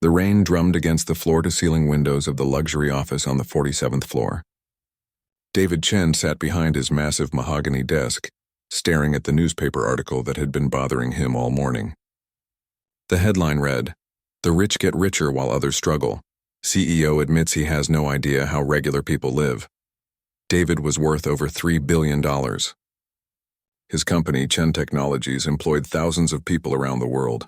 The rain drummed against the floor-to-ceiling windows of the luxury office on the 47th floor. David Chen sat behind his massive mahogany desk, staring at the newspaper article that had been bothering him all morning. The headline read, "The rich get richer while others struggle. CEO admits he has no idea how regular people live." David was worth over $3 billion. His company, Chen Technologies, employed thousands of people around the world.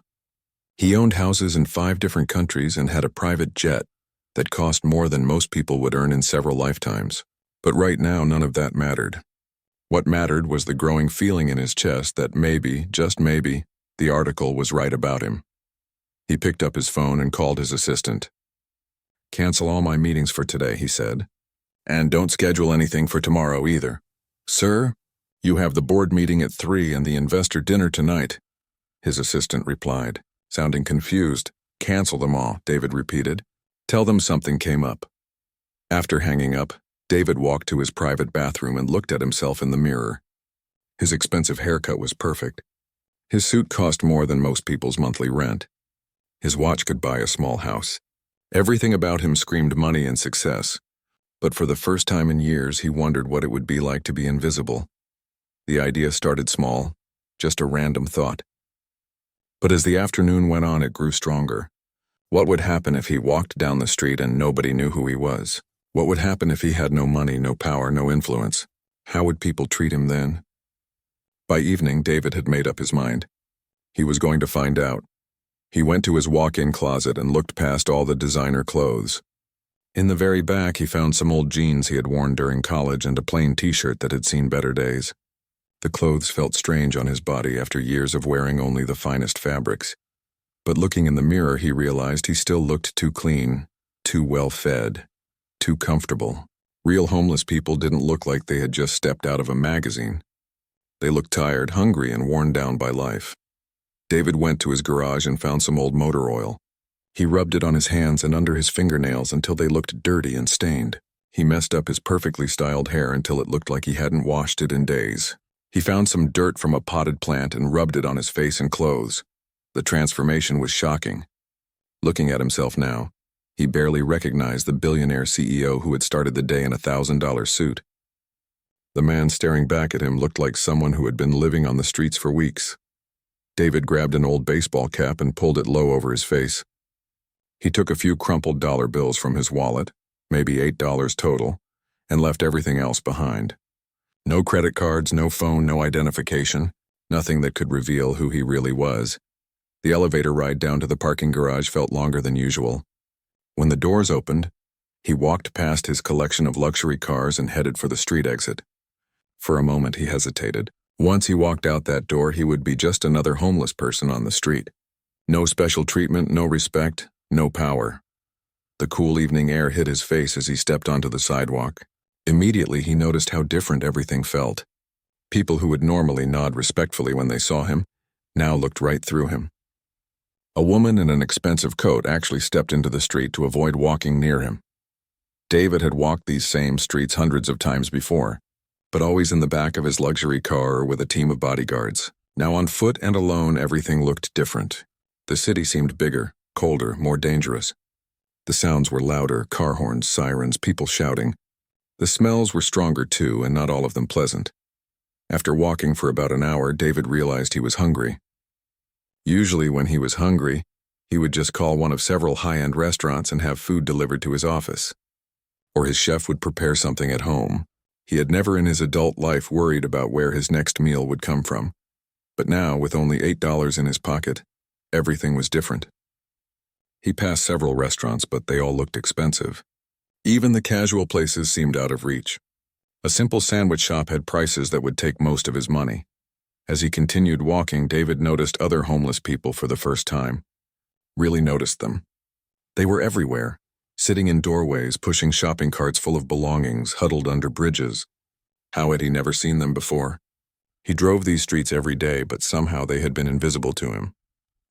He owned houses in 5 different countries and had a private jet that cost more than most people would earn in several lifetimes. But right now, none of that mattered. What mattered was the growing feeling in his chest that maybe, just maybe, the article was right about him. He picked up his phone and called his assistant. "Cancel all my meetings for today," he said. "And don't schedule anything for tomorrow either." "Sir, you have the board meeting at 3 and the investor dinner tonight," his assistant replied, sounding confused. "Cancel them all," David repeated. "Tell them something came up." After hanging up, David walked to his private bathroom and looked at himself in the mirror. His expensive haircut was perfect. His suit cost more than most people's monthly rent. His watch could buy a small house. Everything about him screamed money and success. But for the first time in years, he wondered what it would be like to be invisible. The idea started small, just a random thought. But as the afternoon went on, it grew stronger. What would happen if he walked down the street and nobody knew who he was? What would happen if he had no money, no power, no influence? How would people treat him then? By evening, David had made up his mind. He was going to find out. He went to his walk-in closet and looked past all the designer clothes. In the very back, he found some old jeans he had worn during college and a plain t-shirt that had seen better days. The clothes felt strange on his body after years of wearing only the finest fabrics. But looking in the mirror, he realized he still looked too clean, too well-fed, too comfortable. Real homeless people didn't look like they had just stepped out of a magazine. They looked tired, hungry, and worn down by life. David went to his garage and found some old motor oil. He rubbed it on his hands and under his fingernails until they looked dirty and stained. He messed up his perfectly styled hair until it looked like he hadn't washed it in days. He found some dirt from a potted plant and rubbed it on his face and clothes. The transformation was shocking. Looking at himself now, he barely recognized the billionaire CEO who had started the day in a $1,000 suit. The man staring back at him looked like someone who had been living on the streets for weeks. David grabbed an old baseball cap and pulled it low over his face. He took a few crumpled dollar bills from his wallet, maybe $8 total, and left everything else behind. No credit cards, no phone, no identification, nothing that could reveal who he really was. The elevator ride down to the parking garage felt longer than usual. When the doors opened, he walked past his collection of luxury cars and headed for the street exit. For a moment, he hesitated. Once he walked out that door, he would be just another homeless person on the street. No special treatment, no respect, no power. The cool evening air hit his face as he stepped onto the sidewalk. Immediately, he noticed how different everything felt. People who would normally nod respectfully when they saw him now looked right through him. A woman in an expensive coat actually stepped into the street to avoid walking near him. David had walked these same streets hundreds of times before, but always in the back of his luxury car or with a team of bodyguards. Now on foot and alone, everything looked different. The city seemed bigger, colder, more dangerous. The sounds were louder, car horns, sirens, people shouting. The smells were stronger too, and not all of them pleasant. After walking for about an hour, David realized he was hungry. Usually when he was hungry, he would just call one of several high-end restaurants and have food delivered to his office. Or his chef would prepare something at home. He had never in his adult life worried about where his next meal would come from. But now, with only $8 in his pocket, everything was different. He passed several restaurants, but they all looked expensive. Even the casual places seemed out of reach. A simple sandwich shop had prices that would take most of his money. As he continued walking, David noticed other homeless people for the first time. Really noticed them. They were everywhere, sitting in doorways, pushing shopping carts full of belongings, huddled under bridges. How had he never seen them before? He drove these streets every day, but somehow they had been invisible to him.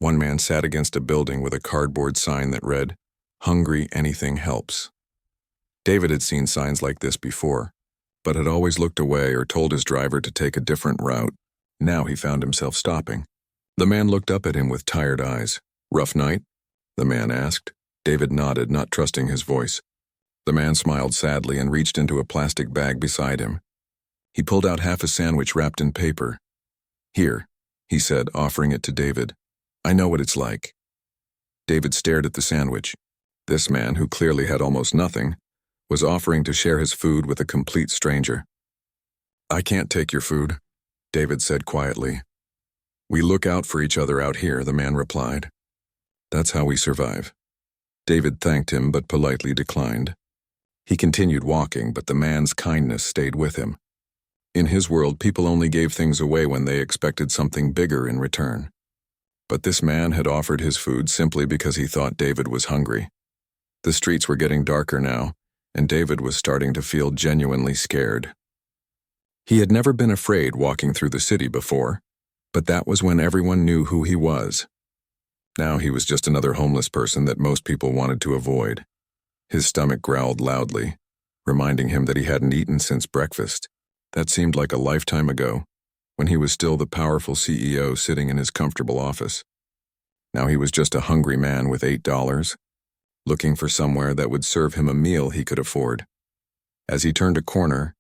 One man sat against a building with a cardboard sign that read, "Hungry, anything helps." David had seen signs like this before, but had always looked away or told his driver to take a different route. Now he found himself stopping. The man looked up at him with tired eyes. "Rough night?" the man asked. David nodded, not trusting his voice. The man smiled sadly and reached into a plastic bag beside him. He pulled out half a sandwich wrapped in paper. "Here," he said, offering it to David. "I know what it's like." David stared at the sandwich. This man, who clearly had almost nothing, was offering to share his food with a complete stranger. "I can't take your food," David said quietly. "We look out for each other out here," the man replied. "That's how we survive." David thanked him but politely declined. He continued walking, but the man's kindness stayed with him. In his world, people only gave things away when they expected something bigger in return. But this man had offered his food simply because he thought David was hungry. The streets were getting darker now, and David was starting to feel genuinely scared. He had never been afraid walking through the city before, but that was when everyone knew who he was. Now he was just another homeless person that most people wanted to avoid. His stomach growled loudly, reminding him that he hadn't eaten since breakfast. That seemed like a lifetime ago, when he was still the powerful CEO sitting in his comfortable office. Now he was just a hungry man with $8, looking for somewhere that would serve him a meal he could afford. As he turned a corner,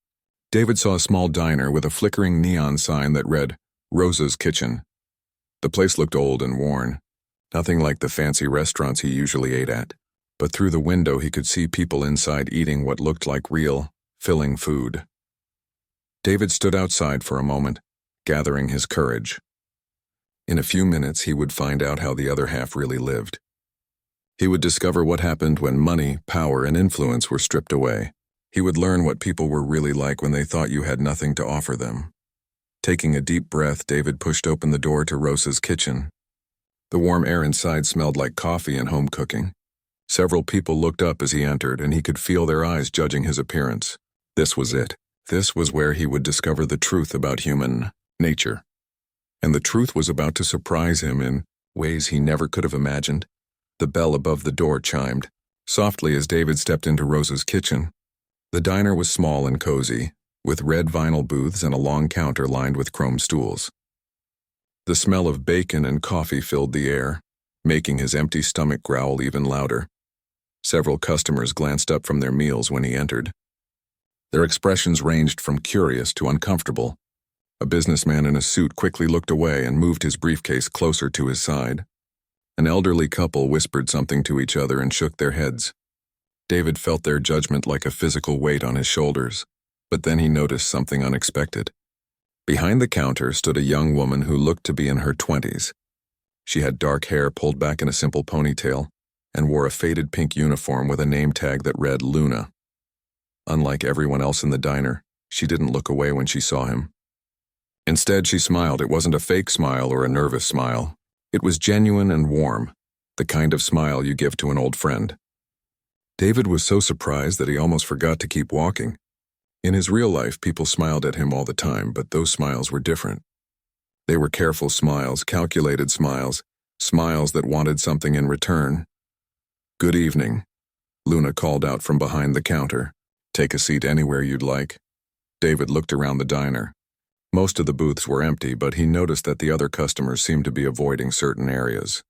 David saw a small diner with a flickering neon sign that read, "Rosa's Kitchen." The place looked old and worn, nothing like the fancy restaurants he usually ate at, but through the window he could see people inside eating what looked like real, filling food. David stood outside for a moment, gathering his courage. In a few minutes he would find out how the other half really lived. He would discover what happened when money, power, and influence were stripped away. He would learn what people were really like when they thought you had nothing to offer them. Taking a deep breath, David pushed open the door to Rosa's kitchen. The warm air inside smelled like coffee and home cooking. Several people looked up as he entered, and he could feel their eyes judging his appearance. This was it. This was where he would discover the truth about human nature. And the truth was about to surprise him in ways he never could have imagined. The bell above the door chimed, softly as David stepped into Rosa's kitchen. The diner was small and cozy, with red vinyl booths and a long counter lined with chrome stools. The smell of bacon and coffee filled the air, making his empty stomach growl even louder. Several customers glanced up from their meals when he entered. Their expressions ranged from curious to uncomfortable. A businessman in a suit quickly looked away and moved his briefcase closer to his side. An elderly couple whispered something to each other and shook their heads. David felt their judgment like a physical weight on his shoulders, but then he noticed something unexpected. Behind the counter stood a young woman who looked to be in her 20s. She had dark hair pulled back in a simple ponytail and wore a faded pink uniform with a name tag that read Luna. Unlike everyone else in the diner, she didn't look away when she saw him. Instead, she smiled. It wasn't a fake smile or a nervous smile. It was genuine and warm, the kind of smile you give to an old friend. David was so surprised that he almost forgot to keep walking. In his real life, people smiled at him all the time, but those smiles were different. They were careful smiles, calculated smiles, smiles that wanted something in return. "Good evening," Luna called out from behind the counter. "Take a seat anywhere you'd like." David looked around the diner. Most of the booths were empty, but he noticed that the other customers seemed to be avoiding certain areas.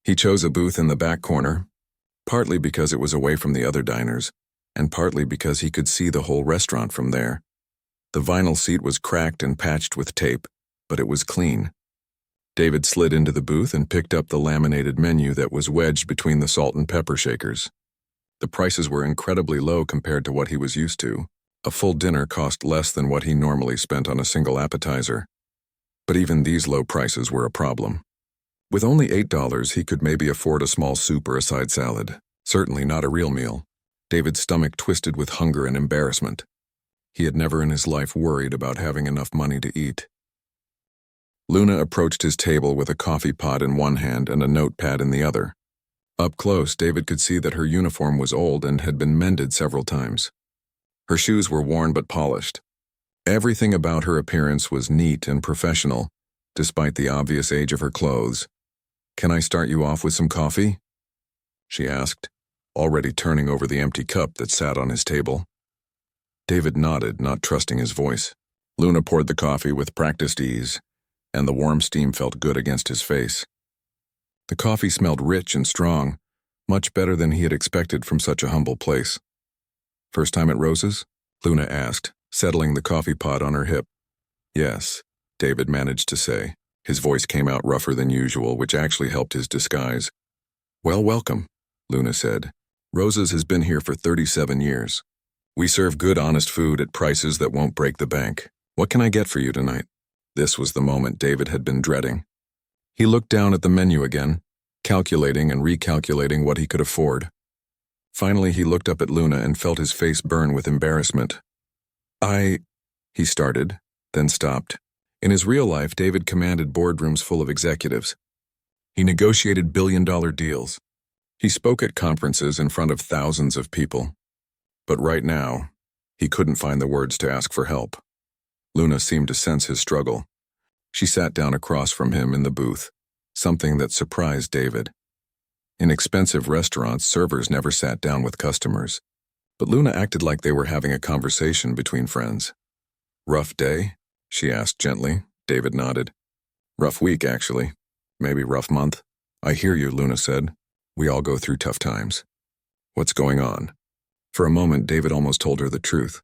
He chose a booth in the back corner, partly because it was away from the other diners, and partly because he could see the whole restaurant from there. The vinyl seat was cracked and patched with tape, but it was clean. David slid into the booth and picked up the laminated menu that was wedged between the salt and pepper shakers. The prices were incredibly low compared to what he was used to. A full dinner cost less than what he normally spent on a single appetizer. But even these low prices were a problem. With only $8, he could maybe afford a small soup or a side salad. Certainly not a real meal. David's stomach twisted with hunger and embarrassment. He had never in his life worried about having enough money to eat. Luna approached his table with a coffee pot in one hand and a notepad in the other. Up close, David could see that her uniform was old and had been mended several times. Her shoes were worn but polished. Everything about her appearance was neat and professional, despite the obvious age of her clothes. "Can I start you off with some coffee?" she asked, already turning over the empty cup that sat on his table. David nodded, not trusting his voice. Luna poured the coffee with practiced ease, and the warm steam felt good against his face. The coffee smelled rich and strong, much better than he had expected from such a humble place. "First time at Rose's?" Luna asked, settling the coffee pot on her hip. "Yes," David managed to say. His voice came out rougher than usual, which actually helped his disguise. "Well, welcome," Luna said. "Rose's has been here for 37 years. We serve good, honest food at prices that won't break the bank. What can I get for you tonight?" This was the moment David had been dreading. He looked down at the menu again, calculating and recalculating what he could afford. Finally, he looked up at Luna and felt his face burn with embarrassment. He started, then stopped. In his real life, David commanded boardrooms full of executives. He negotiated billion-dollar deals. He spoke at conferences in front of thousands of people. But right now, he couldn't find the words to ask for help. Luna seemed to sense his struggle. She sat down across from him in the booth, something that surprised David. In expensive restaurants, servers never sat down with customers, but Luna acted like they were having a conversation between friends. "Rough day?" she asked gently. David nodded. "Rough week, actually. Maybe rough month." "I hear you," Luna said. "We all go through tough times. What's going on?" For a moment, David almost told her the truth.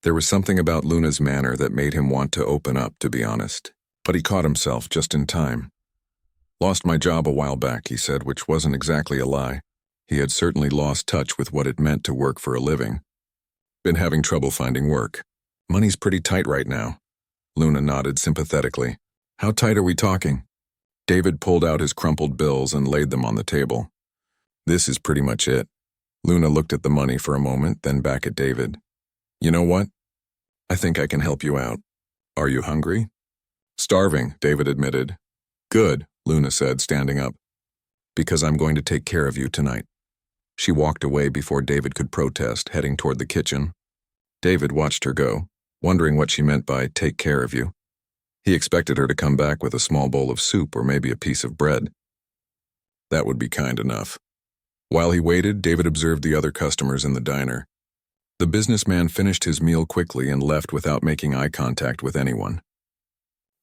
There was something about Luna's manner that made him want to open up, to be honest. But he caught himself just in time. "Lost my job a while back," he said, which wasn't exactly a lie. He had certainly lost touch with what it meant to work for a living. "Been having trouble finding work. Money's pretty tight right now." Luna nodded sympathetically. "How tight are we talking?" David pulled out his crumpled bills and laid them on the table. "This is pretty much it." Luna looked at the money for a moment, then back at David. "You know what? I think I can help you out. Are you hungry?" "Starving," David admitted. "Good," Luna said, standing up. "Because I'm going to take care of you tonight." She walked away before David could protest, heading toward the kitchen. David watched her go, wondering what she meant by "take care of you." He expected her to come back with a small bowl of soup or maybe a piece of bread. That would be kind enough. While he waited, David observed the other customers in the diner. The businessman finished his meal quickly and left without making eye contact with anyone.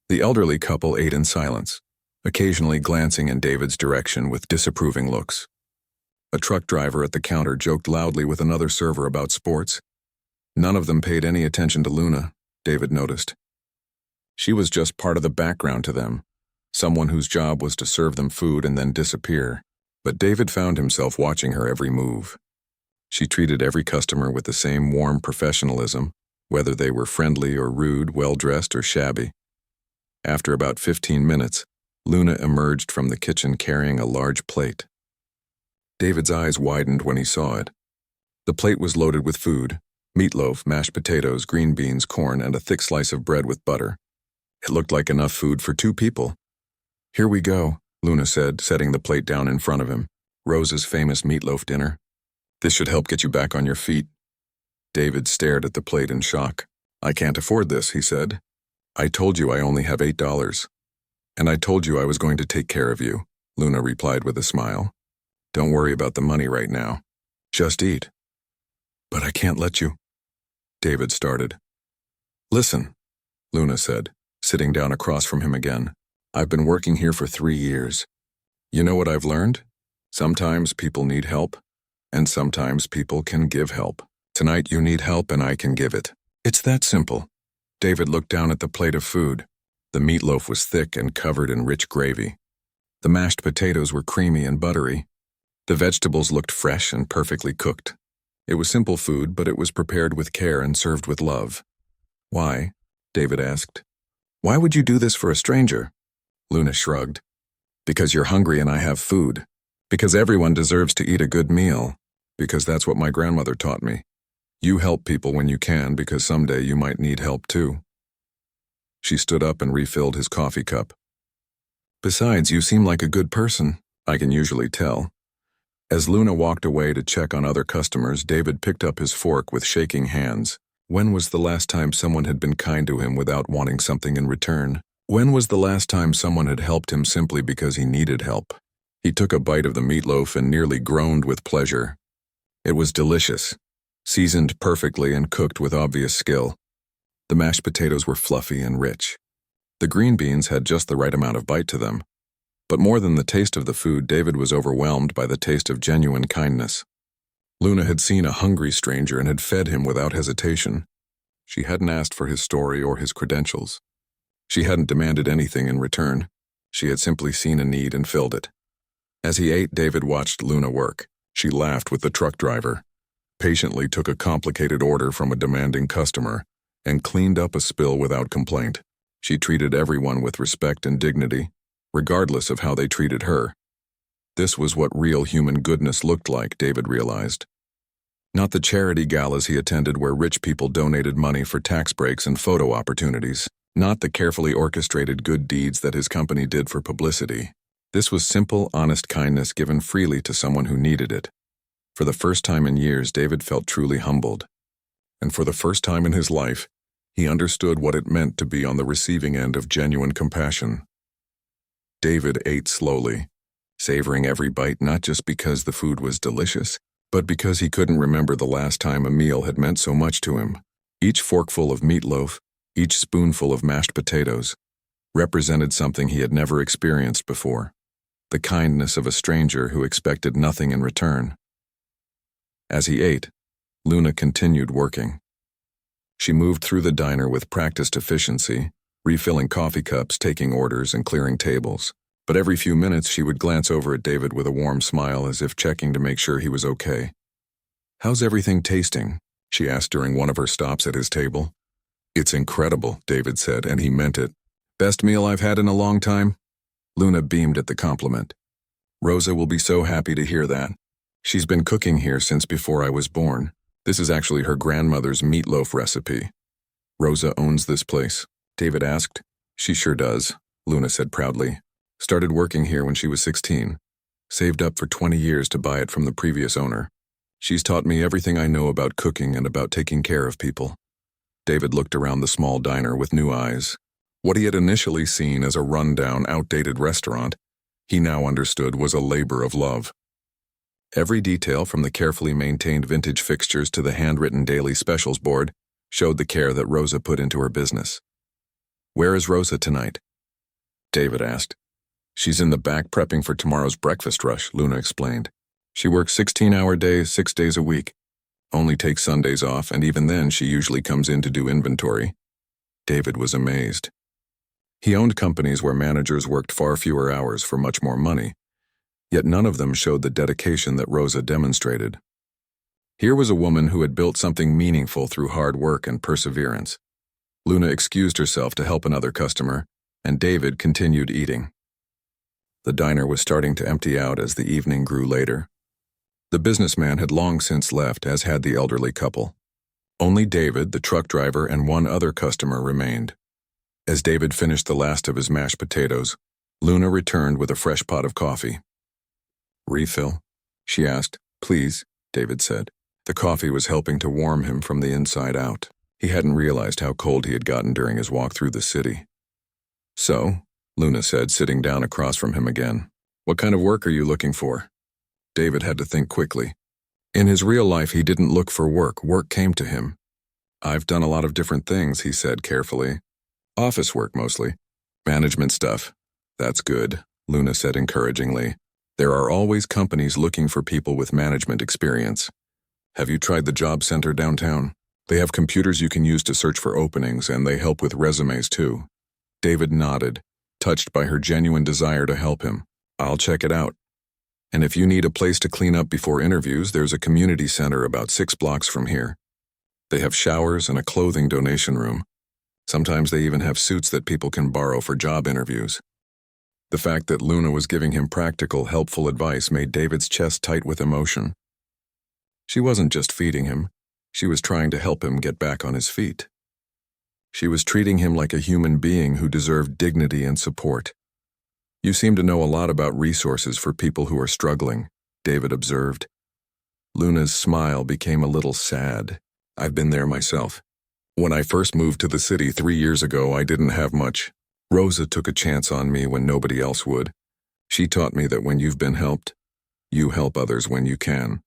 The elderly couple ate in silence, occasionally glancing in David's direction with disapproving looks. A truck driver at the counter joked loudly with another server about sports. None of them paid any attention to Luna, David noticed. She was just part of the background to them, someone whose job was to serve them food and then disappear. But David found himself watching her every move. She treated every customer with the same warm professionalism, whether they were friendly or rude, well-dressed or shabby. After about 15 minutes, Luna emerged from the kitchen carrying a large plate. David's eyes widened when he saw it. The plate was loaded with food: meatloaf, mashed potatoes, green beans, corn, and a thick slice of bread with butter. It looked like enough food for 2 people. "Here we go," Luna said, setting the plate down in front of him. "Rose's famous meatloaf dinner. This should help get you back on your feet." David stared at the plate in shock. "I can't afford this," he said. "I told you I only have $8. And I told you I was going to take care of you," Luna replied with a smile. "Don't worry about the money right now. Just eat." "But I can't let you," David started. "Listen," Luna said, sitting down across from him again. "I've been working here for 3 years. You know what I've learned? Sometimes people need help, and sometimes people can give help. Tonight you need help and I can give it. It's that simple." David looked down at the plate of food. The meatloaf was thick and covered in rich gravy. The mashed potatoes were creamy and buttery. The vegetables looked fresh and perfectly cooked. It was simple food, but it was prepared with care and served with love. "Why?" David asked. "Why would you do this for a stranger?" Luna shrugged. "Because you're hungry and I have food. Because everyone deserves to eat a good meal. Because that's what my grandmother taught me. You help people when you can, because someday you might need help too." She stood up and refilled his coffee cup. "Besides, you seem like a good person. I can usually tell." As Luna walked away to check on other customers, David picked up his fork with shaking hands. When was the last time someone had been kind to him without wanting something in return? When was the last time someone had helped him simply because he needed help? He took a bite of the meatloaf and nearly groaned with pleasure. It was delicious, seasoned perfectly and cooked with obvious skill. The mashed potatoes were fluffy and rich. The green beans had just the right amount of bite to them. But more than the taste of the food, David was overwhelmed by the taste of genuine kindness. Luna had seen a hungry stranger and had fed him without hesitation. She hadn't asked for his story or his credentials. She hadn't demanded anything in return. She had simply seen a need and filled it. As he ate, David watched Luna work. She laughed with the truck driver, patiently took a complicated order from a demanding customer, and cleaned up a spill without complaint. She treated everyone with respect and dignity, regardless of how they treated her. This was what real human goodness looked like, David realized. Not the charity galas he attended where rich people donated money for tax breaks and photo opportunities. Not the carefully orchestrated good deeds that his company did for publicity. This was simple, honest kindness given freely to someone who needed it. For the first time in years, David felt truly humbled. And for the first time in his life, he understood what it meant to be on the receiving end of genuine compassion. David ate slowly, savoring every bite not just because the food was delicious, but because he couldn't remember the last time a meal had meant so much to him. Each forkful of meatloaf, each spoonful of mashed potatoes, represented something he had never experienced before. The kindness of a stranger who expected nothing in return. As he ate, Luna continued working. She moved through the diner with practiced efficiency, refilling coffee cups, taking orders, and clearing tables. But every few minutes she would glance over at David with a warm smile as if checking to make sure he was okay. "How's everything tasting?" she asked during one of her stops at his table. "It's incredible," David said, and he meant it. "Best meal I've had in a long time?" Luna beamed at the compliment. "Rosa will be so happy to hear that. She's been cooking here since before I was born. This is actually her grandmother's meatloaf recipe." "Rosa owns this place?" David asked. "She sure does," Luna said proudly. "Started working here when she was 16. Saved up for 20 years to buy it from the previous owner. She's taught me everything I know about cooking and about taking care of people." David looked around the small diner with new eyes. What he had initially seen as a run-down, outdated restaurant, he now understood was a labor of love. Every detail, from the carefully maintained vintage fixtures to the handwritten daily specials board, showed the care that Rosa put into her business. "Where is Rosa tonight?" David asked. "She's in the back prepping for tomorrow's breakfast rush," Luna explained. "She works 16-hour days, 6 days a week. Only takes Sundays off, and even then she usually comes in to do inventory." David was amazed. He owned companies where managers worked far fewer hours for much more money, yet none of them showed the dedication that Rosa demonstrated. Here was a woman who had built something meaningful through hard work and perseverance. Luna excused herself to help another customer, and David continued eating. The diner was starting to empty out as the evening grew later. The businessman had long since left, as had the elderly couple. Only David, the truck driver, and one other customer remained. As David finished the last of his mashed potatoes, Luna returned with a fresh pot of coffee. "Refill?" she asked. "Please," David said. The coffee was helping to warm him from the inside out. He hadn't realized how cold he had gotten during his walk through the city. "So," Luna said, sitting down across from him again, "what kind of work are you looking for?" David had to think quickly. In his real life, he didn't look for work. Work came to him. "I've done a lot of different things," he said carefully. "Office work, mostly. Management stuff." "That's good," Luna said encouragingly. "There are always companies looking for people with management experience. Have you tried the job center downtown? They have computers you can use to search for openings, and they help with resumes too." David nodded, touched by her genuine desire to help him. "I'll check it out. And if you need a place to clean up before interviews, there's a community center about 6 blocks from here. They have showers and a clothing donation room. Sometimes they even have suits that people can borrow for job interviews." The fact that Luna was giving him practical, helpful advice made David's chest tight with emotion. She wasn't just feeding him. She was trying to help him get back on his feet. She was treating him like a human being who deserved dignity and support. "You seem to know a lot about resources for people who are struggling," David observed. Luna's smile became a little sad. "I've been there myself. When I first moved to the city 3 years ago, I didn't have much. Rosa took a chance on me when nobody else would. She taught me that when you've been helped, you help others when you can."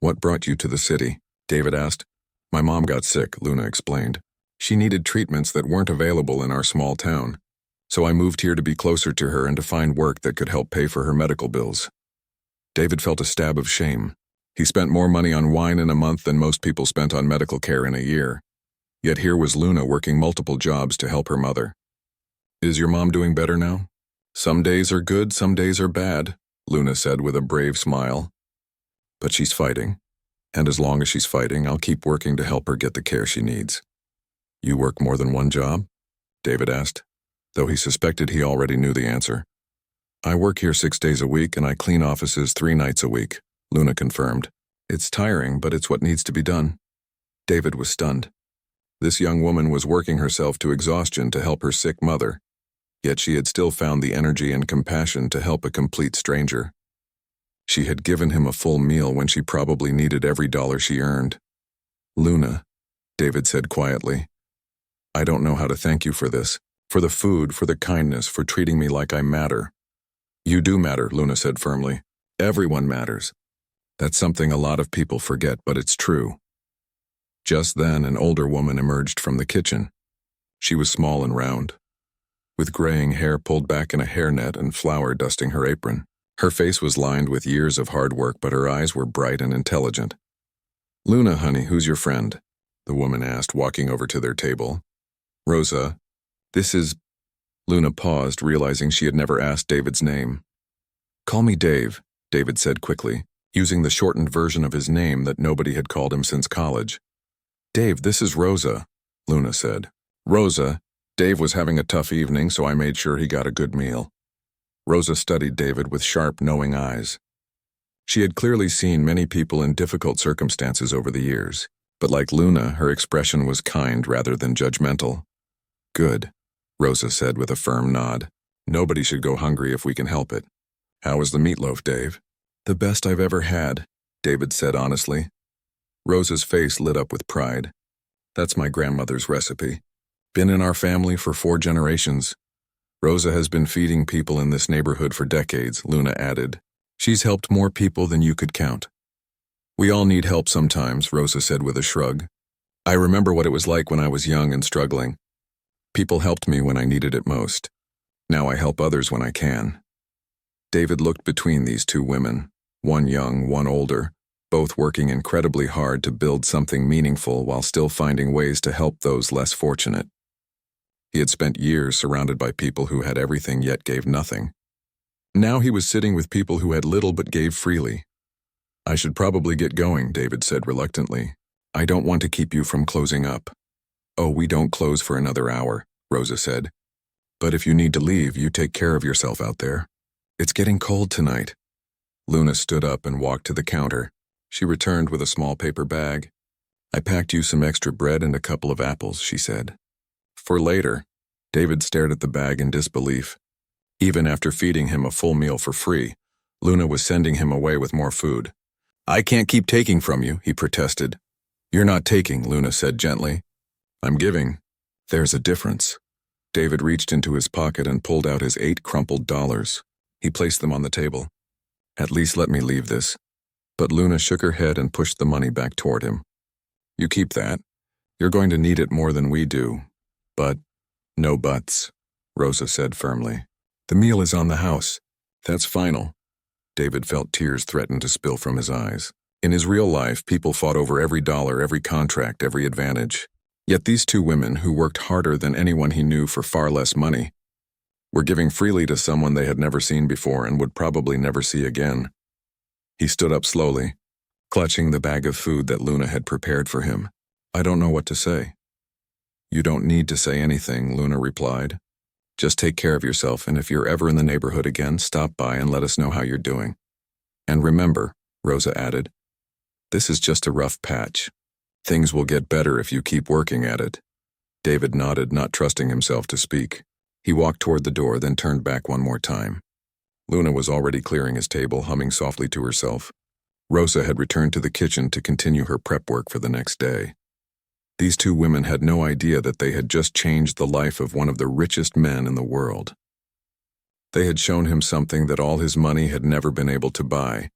"What brought you to the city?" David asked. "My mom got sick," Luna explained. "She needed treatments that weren't available in our small town. So I moved here to be closer to her and to find work that could help pay for her medical bills. David felt a stab of shame. He spent more money on wine in a month than most people spent on medical care in a year. Yet here was Luna working multiple jobs to help her mother. Is your mom doing better now? Some days are good, some days are bad, Luna said with a brave smile. But she's fighting. And as long as she's fighting, I'll keep working to help her get the care she needs. You work more than one job? David asked, though he suspected he already knew the answer. I work here 6 days a week and I clean offices 3 nights a week, Luna confirmed. It's tiring, but it's what needs to be done. David was stunned. This young woman was working herself to exhaustion to help her sick mother, yet she had still found the energy and compassion to help a complete stranger. She had given him a full meal when she probably needed every dollar she earned. Luna, David said quietly, I don't know how to thank you for this, for the food, for the kindness, for treating me like I matter. You do matter, Luna said firmly. Everyone matters. That's something a lot of people forget, but it's true. Just then, an older woman emerged from the kitchen. She was small and round, with graying hair pulled back in a hairnet and flour dusting her apron. Her face was lined with years of hard work, but her eyes were bright and intelligent. Luna, honey, who's your friend? The woman asked, walking over to their table. Rosa, this is... Luna paused, realizing she had never asked David's name. Call me Dave, David said quickly, using the shortened version of his name that nobody had called him since college. Dave, this is Rosa, Luna said. Rosa, Dave was having a tough evening, so I made sure he got a good meal. Rosa studied David with sharp, knowing eyes. She had clearly seen many people in difficult circumstances over the years, but like Luna, her expression was kind rather than judgmental. Good, Rosa said with a firm nod. Nobody should go hungry if we can help it. How was the meatloaf, Dave? The best I've ever had, David said honestly. Rosa's face lit up with pride. That's my grandmother's recipe. Been in our family for 4 generations. Rosa has been feeding people in this neighborhood for decades, Luna added. She's helped more people than you could count. We all need help sometimes, Rosa said with a shrug. I remember what it was like when I was young and struggling. People helped me when I needed it most. Now I help others when I can. David looked between these 2 women, one young, one older, both working incredibly hard to build something meaningful while still finding ways to help those less fortunate. He had spent years surrounded by people who had everything yet gave nothing. Now he was sitting with people who had little but gave freely. I should probably get going, David said reluctantly. I don't want to keep you from closing up. Oh, we don't close for another hour, Rosa said. But if you need to leave, you take care of yourself out there. It's getting cold tonight. Luna stood up and walked to the counter. She returned with a small paper bag. I packed you some extra bread and a couple of apples, she said. For later. David stared at the bag in disbelief. Even after feeding him a full meal for free, Luna was sending him away with more food. I can't keep taking from you, he protested. You're not taking, Luna said gently. I'm giving. There's a difference. David reached into his pocket and pulled out his 8 crumpled dollars. He placed them on the table. At least let me leave this. But Luna shook her head and pushed the money back toward him. You keep that. You're going to need it more than we do. But, no buts, Rosa said firmly. The meal is on the house. That's final. David felt tears threaten to spill from his eyes. In his real life, people fought over every dollar, every contract, every advantage. Yet these 2 women, who worked harder than anyone he knew for far less money, were giving freely to someone they had never seen before and would probably never see again. He stood up slowly, clutching the bag of food that Luna had prepared for him. I don't know what to say. You don't need to say anything, Luna replied. Just take care of yourself, and if you're ever in the neighborhood again, stop by and let us know how you're doing. And remember, Rosa added, this is just a rough patch. Things will get better if you keep working at it. David nodded, not trusting himself to speak. He walked toward the door, then turned back one more time. Luna was already clearing his table, humming softly to herself. Rosa had returned to the kitchen to continue her prep work for the next day. These 2 women had no idea that they had just changed the life of one of the richest men in the world. They had shown him something that all his money had never been able to buy: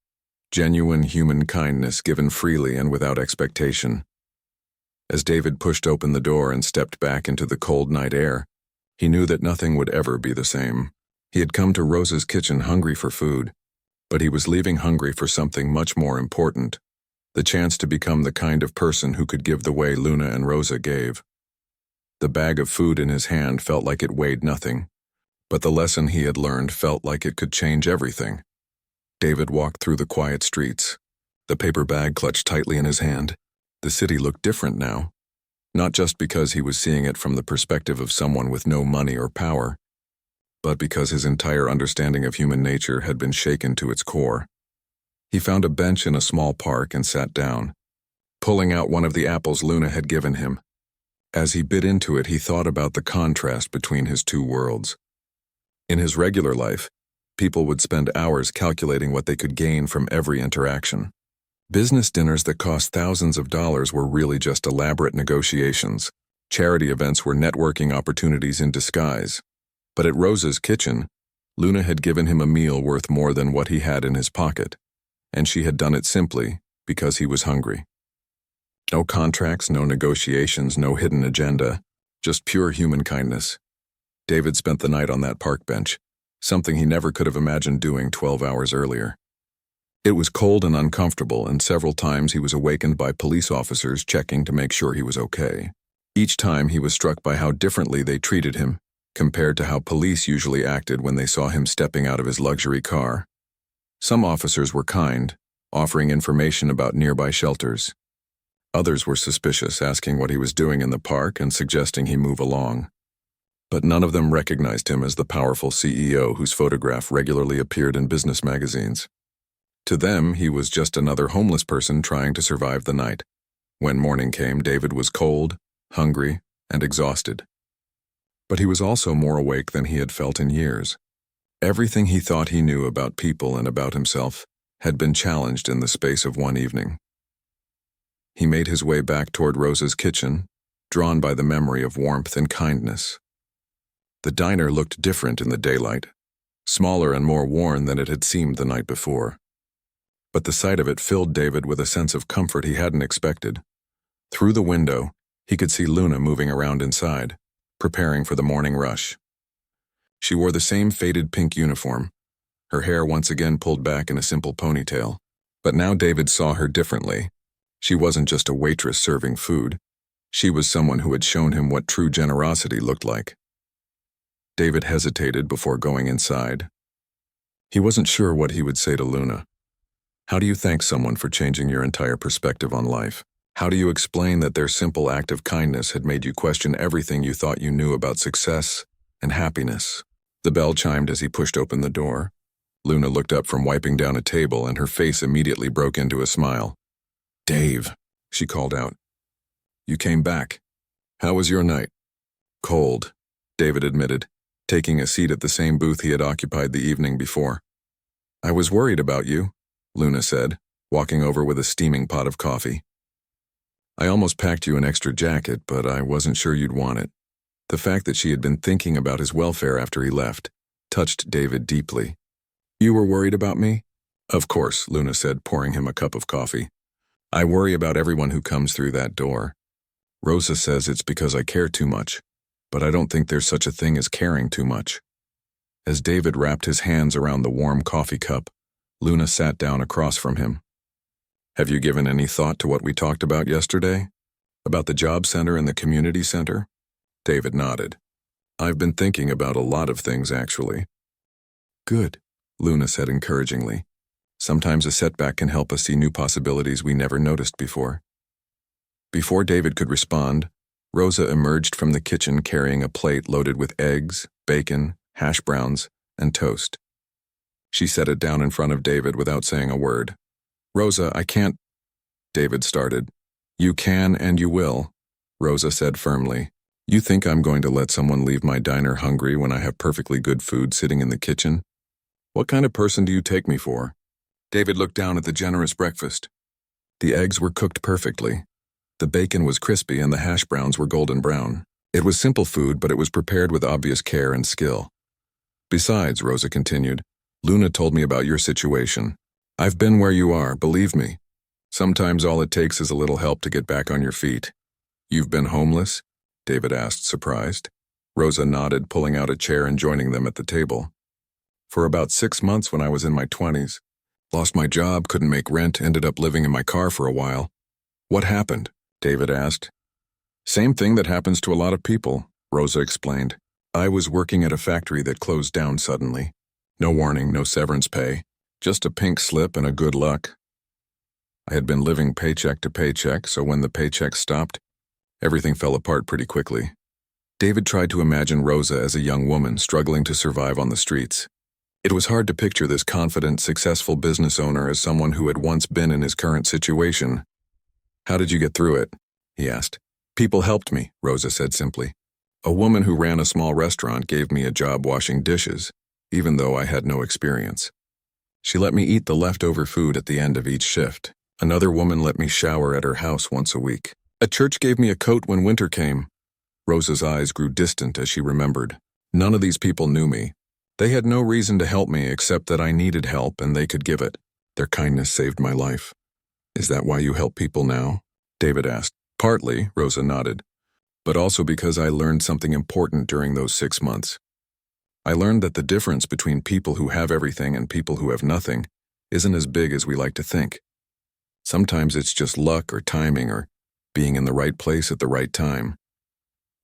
genuine human kindness given freely and without expectation. As David pushed open the door and stepped back into the cold night air, He knew that nothing would ever be the same. He had come to Rosa's kitchen hungry for food, but he was leaving hungry for something much more important, the chance to become the kind of person who could give the way Luna and Rosa gave. The bag of food in his hand felt like it weighed nothing, but the lesson he had learned felt like it could change everything. David walked through the quiet streets, the paper bag clutched tightly in his hand. The city looked different now, not just because he was seeing it from the perspective of someone with no money or power, but because his entire understanding of human nature had been shaken to its core. He found a bench in a small park and sat down, pulling out one of the apples Luna had given him. As he bit into it, he thought about the contrast between his two worlds. In his regular life, people would spend hours calculating what they could gain from every interaction. Business dinners that cost thousands of dollars were really just elaborate negotiations. Charity events were networking opportunities in disguise. But at Rosa's kitchen, Luna had given him a meal worth more than what he had in his pocket, and she had done it simply because he was hungry. No contracts, no negotiations, no hidden agenda, just pure human kindness. David spent the night on that park bench, something he never could have imagined doing 12 hours earlier. It was cold and uncomfortable, and several times he was awakened by police officers checking to make sure he was okay. Each time he was struck by how differently they treated him, compared to how police usually acted when they saw him stepping out of his luxury car. Some officers were kind, offering information about nearby shelters. Others were suspicious, asking what he was doing in the park and suggesting he move along. But none of them recognized him as the powerful CEO whose photograph regularly appeared in business magazines. To them, he was just another homeless person trying to survive the night. When morning came, David was cold, hungry, and exhausted. But he was also more awake than he had felt in years. Everything he thought he knew about people and about himself had been challenged in the space of one evening. He made his way back toward Rosa's kitchen, drawn by the memory of warmth and kindness. The diner looked different in the daylight, smaller and more worn than it had seemed the night before. But the sight of it filled David with a sense of comfort he hadn't expected. Through the window, he could see Luna moving around inside, preparing for the morning rush. She wore the same faded pink uniform, her hair once again pulled back in a simple ponytail. But now David saw her differently. She wasn't just a waitress serving food. She was someone who had shown him what true generosity looked like. David hesitated before going inside. He wasn't sure what he would say to Luna. How do you thank someone for changing your entire perspective on life? How do you explain that their simple act of kindness had made you question everything you thought you knew about success and happiness? The bell chimed as he pushed open the door. Luna looked up from wiping down a table, and her face immediately broke into a smile. "Dave," she called out. "You came back. How was your night?" "Cold," David admitted, taking a seat at the same booth he had occupied the evening before. "I was worried about you," Luna said, walking over with a steaming pot of coffee. "I almost packed you an extra jacket, but I wasn't sure you'd want it." The fact that she had been thinking about his welfare after he left touched David deeply. "You were worried about me?" "Of course," Luna said, pouring him a cup of coffee. "I worry about everyone who comes through that door. Rosa says it's because I care too much, but I don't think there's such a thing as caring too much." As David wrapped his hands around the warm coffee cup, Luna sat down across from him. "Have you given any thought to what we talked about yesterday? About the job center and the community center?" David nodded. "I've been thinking about a lot of things, actually." "Good," Luna said encouragingly. "Sometimes a setback can help us see new possibilities we never noticed before." Before David could respond, Rosa emerged from the kitchen carrying a plate loaded with eggs, bacon, hash browns, and toast. She set it down in front of David without saying a word. "Rosa, I can't—" David started. "You can and you will," Rosa said firmly. "You think I'm going to let someone leave my diner hungry when I have perfectly good food sitting in the kitchen? What kind of person do you take me for?" David looked down at the generous breakfast. The eggs were cooked perfectly. The bacon was crispy and the hash browns were golden brown. It was simple food, but it was prepared with obvious care and skill. "Besides," Rosa continued, "Luna told me about your situation. I've been where you are, believe me. Sometimes all it takes is a little help to get back on your feet." "You've been homeless?" David asked, surprised. Rosa nodded, pulling out a chair and joining them at the table. For about 6 months when I was in my 20s. Lost my job, couldn't make rent, ended up living in my car for a while. What happened? David asked. Same thing that happens to a lot of people, Rosa explained. I was working at a factory that closed down suddenly. No warning, no severance pay, just a pink slip and a good luck. I had been living paycheck to paycheck, so when the paycheck stopped, everything fell apart pretty quickly. David tried to imagine Rosa as a young woman struggling to survive on the streets. It was hard to picture this confident, successful business owner as someone who had once been in his current situation. How did you get through it? He asked. People helped me, Rosa said simply. A woman who ran a small restaurant gave me a job washing dishes, even though I had no experience. She let me eat the leftover food at the end of each shift. Another woman let me shower at her house once a week. A church gave me a coat when winter came. Rosa's eyes grew distant as she remembered. None of these people knew me. They had no reason to help me except that I needed help and they could give it. Their kindness saved my life. Is that why you help people now? David asked. Partly, Rosa nodded, but also because I learned something important during those 6 months. I learned that the difference between people who have everything and people who have nothing isn't as big as we like to think. Sometimes it's just luck or timing or being in the right place at the right time.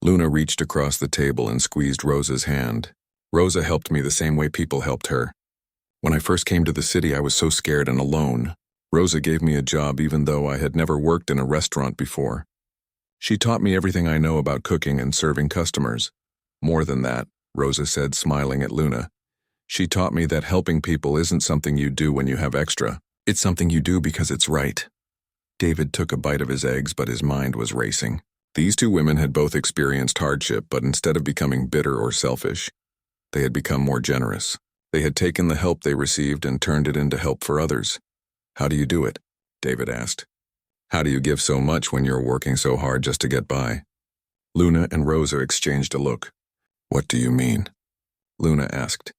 Luna reached across the table and squeezed Rosa's hand. Rosa helped me the same way people helped her. When I first came to the city, I was so scared and alone. Rosa gave me a job even though I had never worked in a restaurant before. She taught me everything I know about cooking and serving customers. More than that, Rosa said, smiling at Luna. She taught me that helping people isn't something you do when you have extra. It's something you do because it's right. David took a bite of his eggs, but his mind was racing. These two women had both experienced hardship, but instead of becoming bitter or selfish, they had become more generous. They had taken the help they received and turned it into help for others. How do you do it? David asked. How do you give so much when you're working so hard just to get by? Luna and Rosa exchanged a look. What do you mean? Luna asked.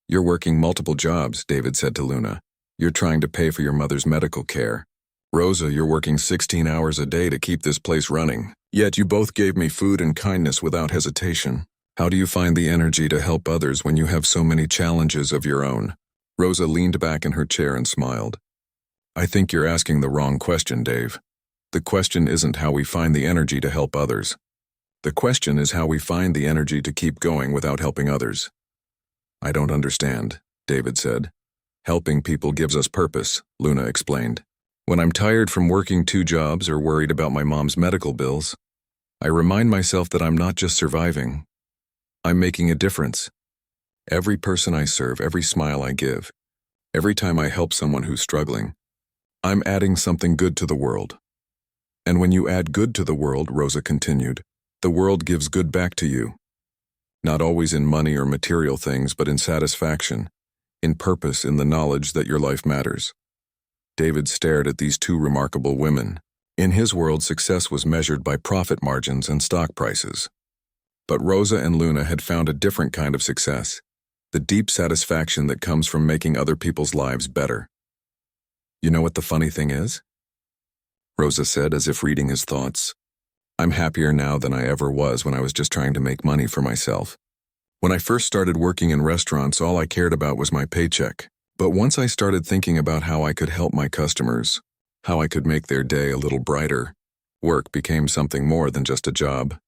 You're working multiple jobs, David said to Luna. You're trying to pay for your mother's medical care. Rosa, you're working 16 hours a day to keep this place running. Yet you both gave me food and kindness without hesitation. How do you find the energy to help others when you have so many challenges of your own? Rosa leaned back in her chair and smiled. I think you're asking the wrong question, Dave. The question isn't how we find the energy to help others. The question is how we find the energy to keep going without helping others. I don't understand, David said. Helping people gives us purpose, Luna explained. When I'm tired from working 2 jobs or worried about my mom's medical bills, I remind myself that I'm not just surviving. I'm making a difference. Every person I serve, every smile I give, every time I help someone who's struggling, I'm adding something good to the world. And when you add good to the world, Rosa continued, the world gives good back to you. Not always in money or material things, but in satisfaction, in purpose, in the knowledge that your life matters. David stared at these 2 remarkable women. In his world, success was measured by profit margins and stock prices. But Rosa and Luna had found a different kind of success, the deep satisfaction that comes from making other people's lives better. You know what the funny thing is? Rosa said, as if reading his thoughts. I'm happier now than I ever was when I was just trying to make money for myself. When I first started working in restaurants, all I cared about was my paycheck. But once I started thinking about how I could help my customers, how I could make their day a little brighter, work became something more than just a job.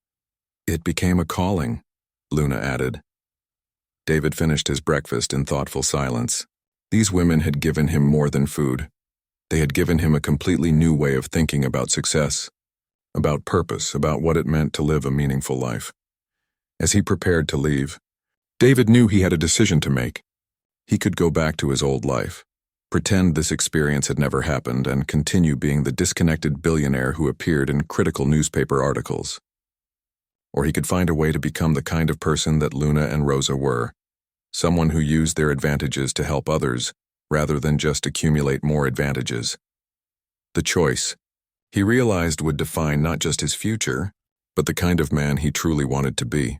It became a calling, Luna added. David finished his breakfast in thoughtful silence. These women had given him more than food. They had given him a completely new way of thinking about success, about purpose, about what it meant to live a meaningful life. As he prepared to leave, David knew he had a decision to make. He could go back to his old life, pretend this experience had never happened, and continue being the disconnected billionaire who appeared in critical newspaper articles. Or he could find a way to become the kind of person that Luna and Rosa were, someone who used their advantages to help others, rather than just accumulate more advantages. The choice, he realized, would define not just his future, but the kind of man he truly wanted to be.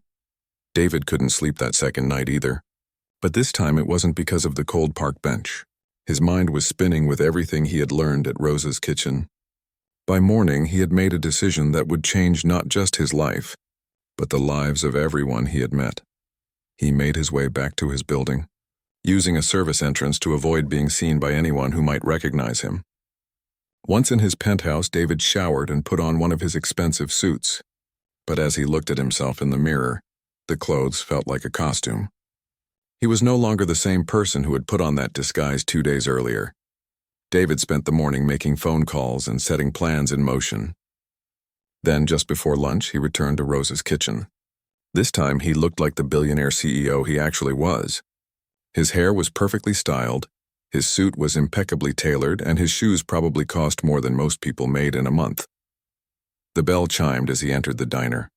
David couldn't sleep that second night either. But this time it wasn't because of the cold park bench. His mind was spinning with everything he had learned at Rosa's kitchen. By morning, he had made a decision that would change not just his life, but the lives of everyone he had met. He made his way back to his building, using a service entrance to avoid being seen by anyone who might recognize him. Once in his penthouse, David showered and put on one of his expensive suits. But as he looked at himself in the mirror, the clothes felt like a costume. He was no longer the same person who had put on that disguise 2 days earlier. David spent the morning making phone calls and setting plans in motion. Then, just before lunch, he returned to Rosa's kitchen. This time, he looked like the billionaire CEO he actually was. His hair was perfectly styled, his suit was impeccably tailored, and his shoes probably cost more than most people made in a month. The bell chimed as he entered the diner.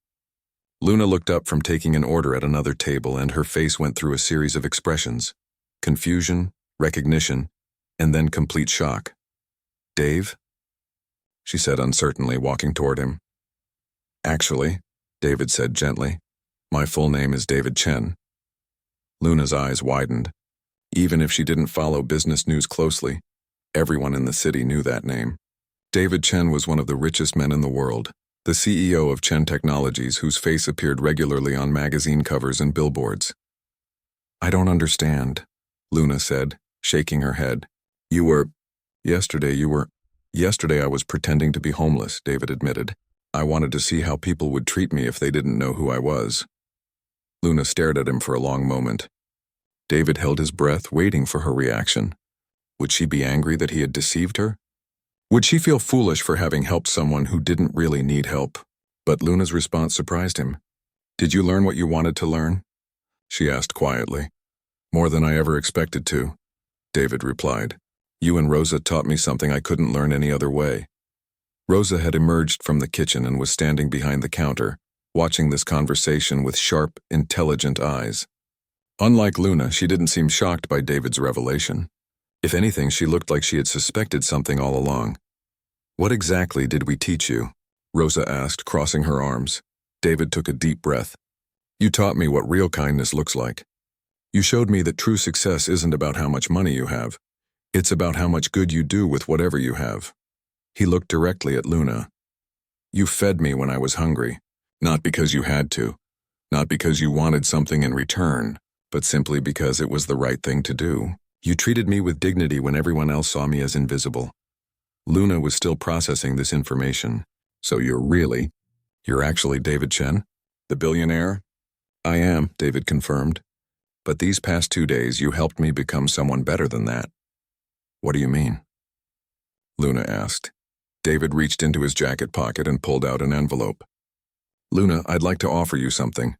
Luna looked up from taking an order at another table, and her face went through a series of expressions: confusion, recognition, and then complete shock. "Dave?" she said uncertainly, walking toward him. "Actually," David said gently, "my full name is David Chen." Luna's eyes widened. Even if she didn't follow business news closely, everyone in the city knew that name. David Chen was one of the richest men in the world, the CEO of Chen Technologies, whose face appeared regularly on magazine covers and billboards. "I don't understand," Luna said, shaking her head. Yesterday I was pretending to be homeless," David admitted. "I wanted to see how people would treat me if they didn't know who I was." Luna stared at him for a long moment. David held his breath, waiting for her reaction. Would she be angry that he had deceived her? Would she feel foolish for having helped someone who didn't really need help? But Luna's response surprised him. "Did you learn what you wanted to learn?" she asked quietly. "More than I ever expected to," David replied. "You and Rosa taught me something I couldn't learn any other way." Rosa had emerged from the kitchen and was standing behind the counter, watching this conversation with sharp, intelligent eyes. Unlike Luna, she didn't seem shocked by David's revelation. If anything, she looked like she had suspected something all along. "What exactly did we teach you?" Rosa asked, crossing her arms. David took a deep breath. "You taught me what real kindness looks like. You showed me that true success isn't about how much money you have. It's about how much good you do with whatever you have." He looked directly at Luna. "You fed me when I was hungry, not because you had to, not because you wanted something in return, but simply because it was the right thing to do. You treated me with dignity when everyone else saw me as invisible." Luna was still processing this information. "So you're actually David Chen, the billionaire?" "I am," David confirmed. "But these past 2 days you helped me become someone better than that." "What do you mean?" Luna asked. David reached into his jacket pocket and pulled out an envelope. "Luna, I'd like to offer you something.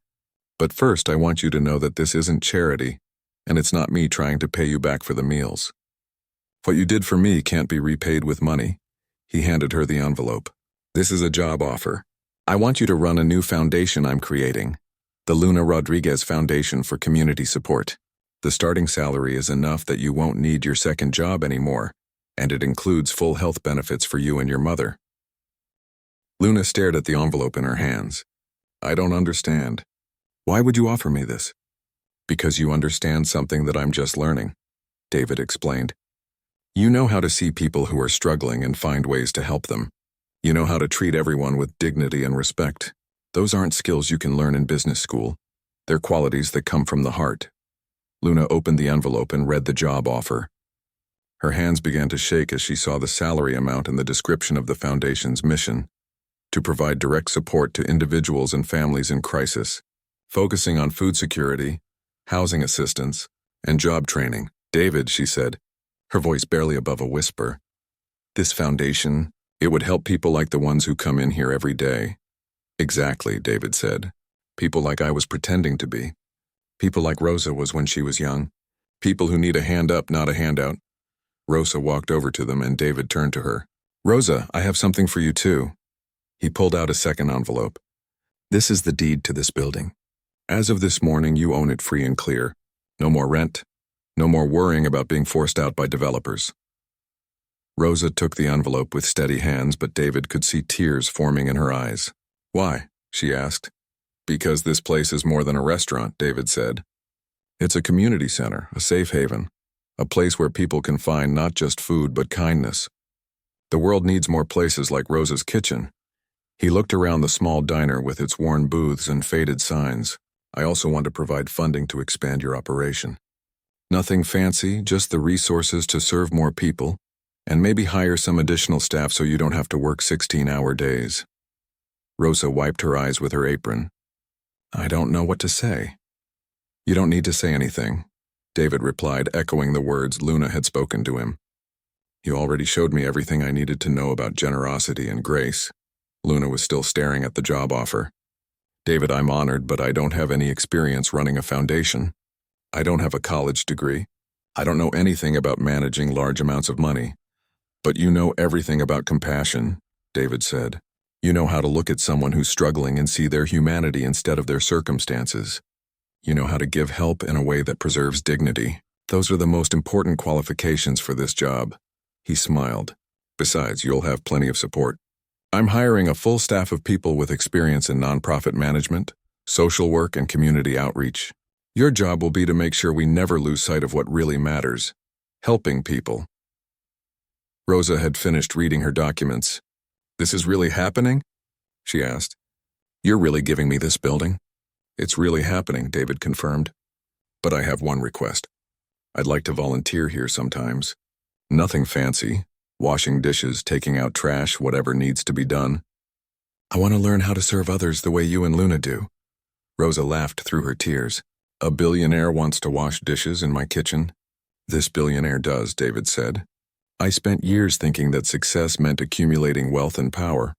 But first I want you to know that this isn't charity, and it's not me trying to pay you back for the meals. What you did for me can't be repaid with money." He handed her the envelope. "This is a job offer. I want you to run a new foundation I'm creating, the Luna Rodriguez Foundation for Community Support. The starting salary is enough that you won't need your second job anymore, and it includes full health benefits for you and your mother." Luna stared at the envelope in her hands. "I don't understand. Why would you offer me this?" "Because you understand something that I'm just learning," David explained. "You know how to see people who are struggling and find ways to help them. You know how to treat everyone with dignity and respect. Those aren't skills you can learn in business school. They're qualities that come from the heart." Luna opened the envelope and read the job offer. Her hands began to shake as she saw the salary amount and the description of the foundation's mission: to provide direct support to individuals and families in crisis, focusing on food security, housing assistance, and job training. "David," she said, her voice barely above a whisper, "this foundation, it would help people like the ones who come in here every day." "Exactly," David said. "People like I was pretending to be. People like Rosa was when she was young. People who need a hand up, not a handout." Rosa walked over to them and David turned to her. "Rosa, I have something for you too." He pulled out a second envelope. "This is the deed to this building. As of this morning, you own it free and clear. No more rent. No more worrying about being forced out by developers." Rosa took the envelope with steady hands, but David could see tears forming in her eyes. "Why?" she asked. "Because this place is more than a restaurant," David said. "It's a community center, a safe haven, a place where people can find not just food but kindness. The world needs more places like Rosa's kitchen. He looked around the small diner with its worn booths and faded signs. I also want to provide funding to expand your operation. Nothing fancy, just the resources to serve more people, and maybe hire some additional staff so you don't have to work 16-hour days. Rosa wiped her eyes with her apron. I don't know what to say. You don't need to say anything, David replied, echoing the words Luna had spoken to him. You already showed me everything I needed to know about generosity and grace. Luna was still staring at the job offer. David, I'm honored, but I don't have any experience running a foundation. I don't have a college degree. I don't know anything about managing large amounts of money. But you know everything about compassion, David said. You know how to look at someone who's struggling and see their humanity instead of their circumstances. You know how to give help in a way that preserves dignity. Those are the most important qualifications for this job. He smiled. Besides, you'll have plenty of support. I'm hiring a full staff of people with experience in nonprofit management, social work, and community outreach. Your job will be to make sure we never lose sight of what really matters: helping people. Rosa had finished reading her documents. This is really happening? She asked. You're really giving me this building? It's really happening, David confirmed. But I have one request. I'd like to volunteer here sometimes. Nothing fancy. Washing dishes, taking out trash, whatever needs to be done. I want to learn how to serve others the way you and Luna do. Rosa laughed through her tears. A billionaire wants to wash dishes in my kitchen? This billionaire does, David said. I spent years thinking that success meant accumulating wealth and power.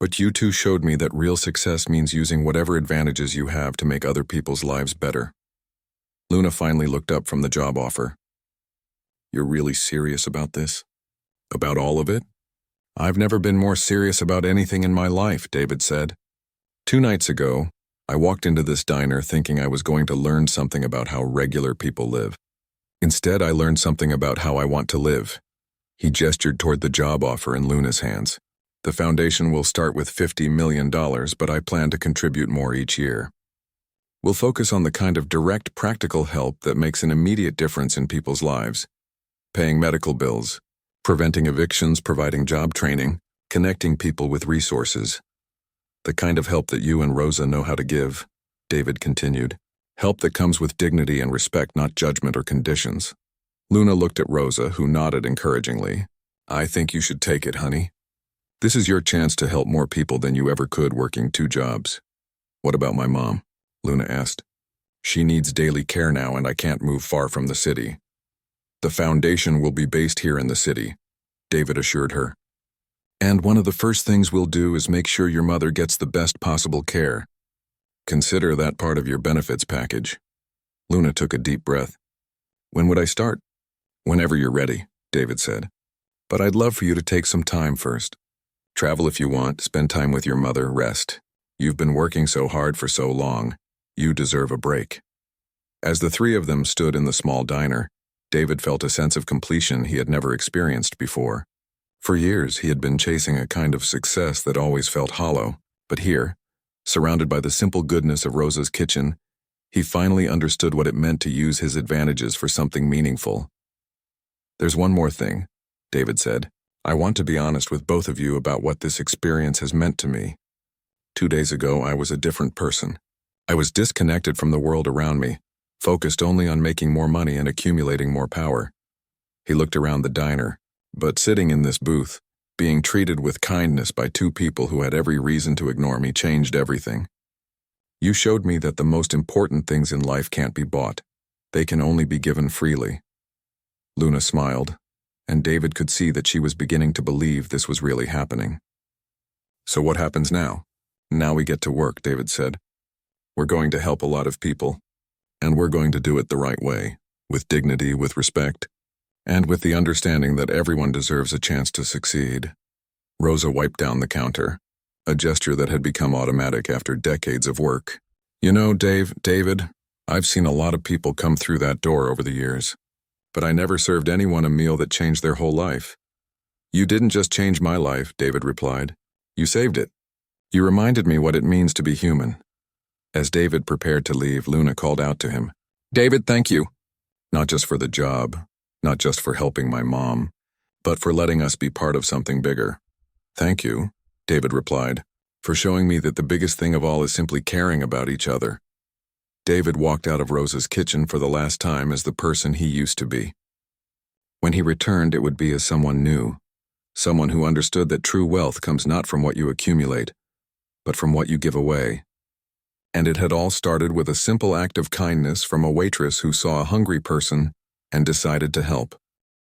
But you two showed me that real success means using whatever advantages you have to make other people's lives better. Luna finally looked up from the job offer. You're really serious about this? About all of it? I've never been more serious about anything in my life, David said. 2 nights ago, I walked into this diner thinking I was going to learn something about how regular people live. Instead, I learned something about how I want to live. He gestured toward the job offer in Luna's hands. The foundation will start with $50 million, but I plan to contribute more each year. We'll focus on the kind of direct, practical help that makes an immediate difference in people's lives. Paying medical bills, preventing evictions, providing job training, connecting people with resources. The kind of help that you and Rosa know how to give, David continued. Help that comes with dignity and respect, not judgment or conditions. Luna looked at Rosa, who nodded encouragingly. I think you should take it, honey. This is your chance to help more people than you ever could working 2 jobs. What about my mom? Luna asked. She needs daily care now, and I can't move far from the city. The foundation will be based here in the city, David assured her. And one of the first things we'll do is make sure your mother gets the best possible care. Consider that part of your benefits package. Luna took a deep breath. When would I start? Whenever you're ready, David said. But I'd love for you to take some time first. Travel if you want, spend time with your mother, rest. You've been working so hard for so long. You deserve a break. As the 3 of them stood in the small diner, David felt a sense of completion he had never experienced before. For years, he had been chasing a kind of success that always felt hollow, but here, surrounded by the simple goodness of Rosa's kitchen, he finally understood what it meant to use his advantages for something meaningful. There's one more thing, David said. I want to be honest with both of you about what this experience has meant to me. 2 days ago, I was a different person. I was disconnected from the world around me, focused only on making more money and accumulating more power. He looked around the diner, but sitting in this booth, being treated with kindness by 2 people who had every reason to ignore me changed everything. You showed me that the most important things in life can't be bought. They can only be given freely. Luna smiled, and David could see that she was beginning to believe this was really happening. So what happens now? Now we get to work, David said. We're going to help a lot of people, and we're going to do it the right way, with dignity, with respect, and with the understanding that everyone deserves a chance to succeed. Rosa wiped down the counter, a gesture that had become automatic after decades of work. You know, David, I've seen a lot of people come through that door over the years, but I never served anyone a meal that changed their whole life. You didn't just change my life, David replied. You saved it. You reminded me what it means to be human. As David prepared to leave, Luna called out to him. David, thank you. Not just for the job, not just for helping my mom, but for letting us be part of something bigger. Thank you, David replied, "for showing me that the biggest thing of all is simply caring about each other." David walked out of Rosa's kitchen for the last time as the person he used to be. When he returned, it would be as someone new, someone who understood that true wealth comes not from what you accumulate, but from what you give away. And it had all started with a simple act of kindness from a waitress who saw a hungry person and decided to help.